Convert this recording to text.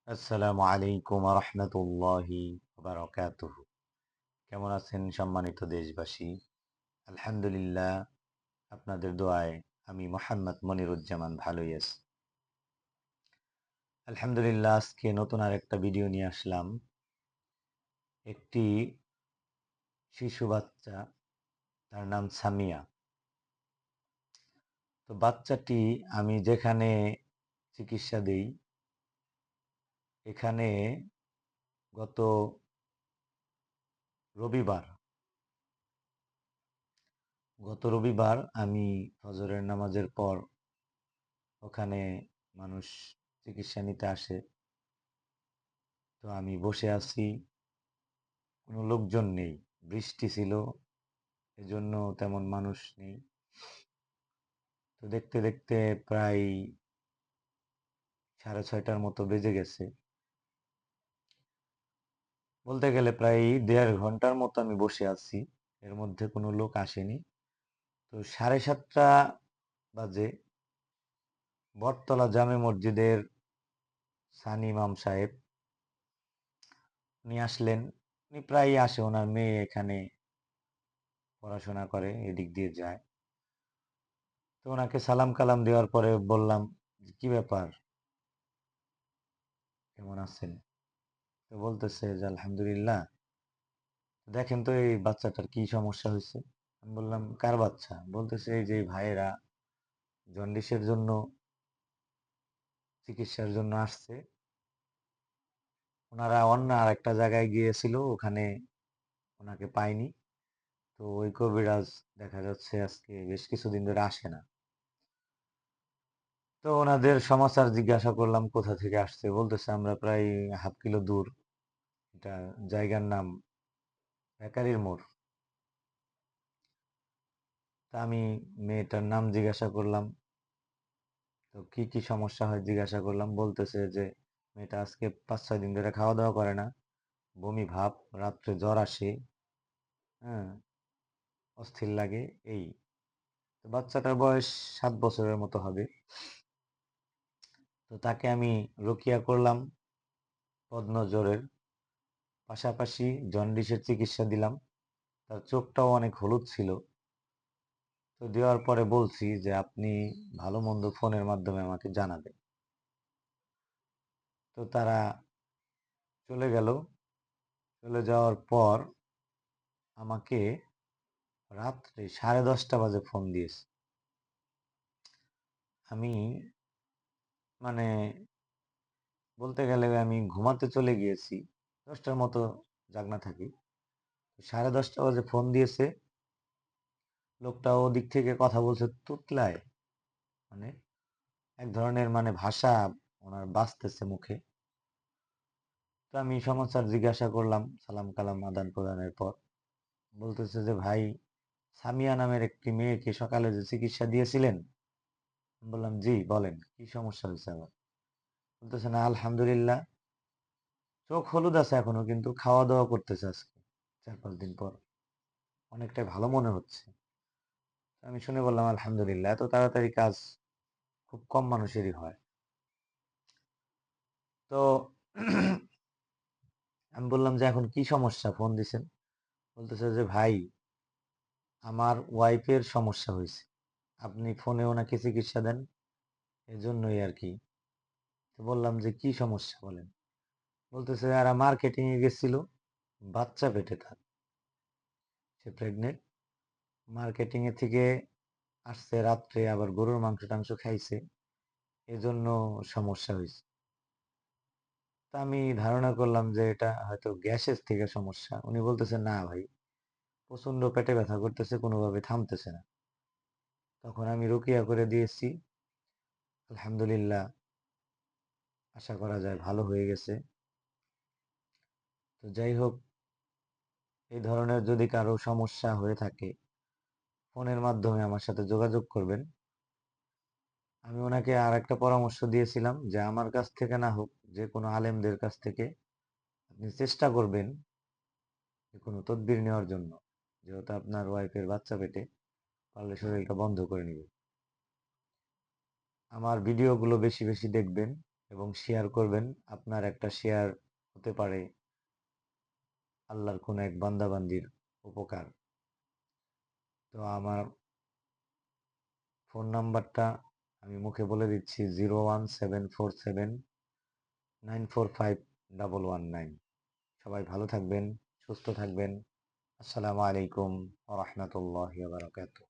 আসসালামু আলাইকুম রহমতুল্লাহি বারাকাতুহ। কেমন আছেন সম্মানিত দেশবাসী? আলহামদুলিল্লাহ, আপনাদের দোয়ায় আমি মোহাম্মদ মনিরুজ্জামান ভালোই আছি। আলহামদুলিল্লাহ, আজকে নতুন আরেকটা ভিডিও নিয়ে আসলাম। একটি শিশু বাচ্চা, তার নাম সামিয়া। তো বাচ্চাটি আমি যেখানে চিকিৎসা দেই, এখানে গত রবিবার আমি ফজরের নামাজের পর ওখানে মানুষ চিকিৎসা নিতে আসে। তো আমি বসে আছি, কোনো লোকজন নেই, বৃষ্টি ছিল, এজন্য তেমন মানুষ নেই। তো দেখতে দেখতে প্রায় 6:30টার মতো বেজে গেছে। বলতে গেলে প্রায় 1.5 ঘন্টার মতো আমি বসে আছি, এর মধ্যে কোনো লোক আসেনি। তো 7:30 বাজে বটতলা জামে মসজিদের সানি ইমাম সাহেব উনি আসলেন। উনি প্রায়ই আসে, ওনার মেয়ে এখানে পড়াশোনা করে, এদিক দিয়ে যায়। তো ওনাকে সালাম কালাম দেওয়ার পরে বললাম, কি ব্যাপার, কেমন আছেন? তো বলতেছে যে আলহামদুলিল্লাহ। দেখেন তো এই বাচ্চাটার কি সমস্যা হয়েছে। আমি বললাম, কার বাচ্চা? বলতেছে এই যে ভাইয়েরা জন্ডিসের জন্য চিকিৎসার জন্য আসছে, ওনারা অন্য আর একটা জায়গায় গিয়েছিল, ওখানে ওনাকে পায়নি। তো ওই কবিরাজ দেখা যাচ্ছে আজকে বেশ কিছুদিন ধরে আসে না। তো ওনাদের সমাচার জিজ্ঞাসা করলাম কোথা থেকে আসছে। বলতেছে আমরা প্রায় হাফ কিলো দূর, এটা জায়গার নাম বেকারির মোড়। তা আমি মেয়েটার নাম জিজ্ঞাসা করলাম, তো কি কি সমস্যা হয় জিজ্ঞাসা করলাম। বলতেছে যে মেয়েটা আজকে 5-6 দিন ধরে খাওয়া দাওয়া করে না, বমি ভাব, রাত্রে জ্বর আসে, হ্যাঁ, অস্থির লাগে এই। তো বাচ্চাটার বয়স 7 বছরের মতো হবে। তো তাকে আমি রোকিয়া করলাম বদনজরের, পাশাপাশি জন্ডিসের চিকিৎসা দিলাম। তার চোখটাও অনেক হলুদ ছিল। তো দেওয়ার পরে বলছি যে আপনি ভালো মন্দ ফোনের মাধ্যমে আমাকে জানাবেন। তো তারা চলে গেল। চলে যাওয়ার পর আমাকে রাত্রে 10:30 বাজে ফোন দিয়েছে। আমি মানে বলতে গেলে আমি ঘুমাতে চলে গিয়েছি, 10টার মতো জাগনা থাকি। 10:30 বাজে ফোন দিয়েছে। লোকটা ওদিক থেকে কথা বলছে তুতলায়, মানে এক ধরনের ভাষা ওনার বাজতেছে মুখে। তো আমি সমাচার জিজ্ঞাসা করলাম সালাম কালাম আদান প্রদানের পর। বলতেছে যে ভাই, সামিয়া নামের একটি মেয়েকে সকালে যে চিকিৎসা দিয়েছিলেন। আমি বললাম জি, বলেন কি সমস্যা হয়েছে আবার। বলতেছে না আলহামদুলিল্লাহ, চোখ হলুদ আছে এখনো, কিন্তু খাওয়া দাওয়া করতেছে আজকে 4-5 দিন পর, অনেকটাই ভালো মনে হচ্ছে। আমি শুনে বললাম আলহামদুলিল্লাহ, এত তাড়াতাড়ি কাজ খুব কম মানুষেরই হয়। তো আমি বললাম যে এখন কি সমস্যা, ফোন দিছেন? বলতেছে যে ভাই, আমার ওয়াইফের সমস্যা হয়েছে, আপনি ফোনে ওনাকে চিকিৎসা দেন, এজন্যই আর কি। তো বললাম যে কি সমস্যা বলেন। বলতেছে এরা মার্কেটিং এ গেছিল, বাচ্চা পেটে তার, সে প্রেগনেন্ট। মার্কেটিং এ থেকে আসছে রাত্রে, আবার গরুর মাংস টাংস খাইছে, এজন্য সমস্যা হয়েছে। তা আমি ধারণা করলাম যে এটা হয়তো গ্যাসের থেকে সমস্যা। উনি বলতেছে না ভাই, প্রচন্ড পেটে ব্যথা করতেছে, কোনোভাবে থামতেছে না। তখন আমি রুকিয়া করে দিয়েছি, আলহামদুলিল্লাহ, আশা করা যায় ভালো হয়ে গেছে। তো যাই হোক, এই ধরনের যদি কারো সমস্যা হয়ে থাকে, ফোনের মাধ্যমে আমার সাথে যোগাযোগ করবেন। আমি ওনাকে আর একটা পরামর্শ দিয়েছিলাম যে আমার কাছ থেকে না হোক, যে কোনো আলেমদের কাছ থেকে আপনি চেষ্টা করবেন যে কোনো তদবির নেওয়ার জন্য, যেহেতু আপনার ওয়াইফের বাচ্চা পেটে, পারলে শরীরটা বন্ধ করে নিবে। আমার ভিডিওগুলো বেশি বেশি দেখবেন। এবং শেয়ার করবেন। আপনার একটা শেয়ার হতে পারে আল্লাহর কোনো এক বান্দাবান্দির উপকার। তো আমার ফোন নাম্বারটা আমি মুখে বলে দিচ্ছি, 01747945119। সবাই ভালো থাকবেন, সুস্থ থাকবেন। আসসালামু আলাইকুম ওয়া রাহমাতুল্লাহি ওয়া বারাকাতুহু।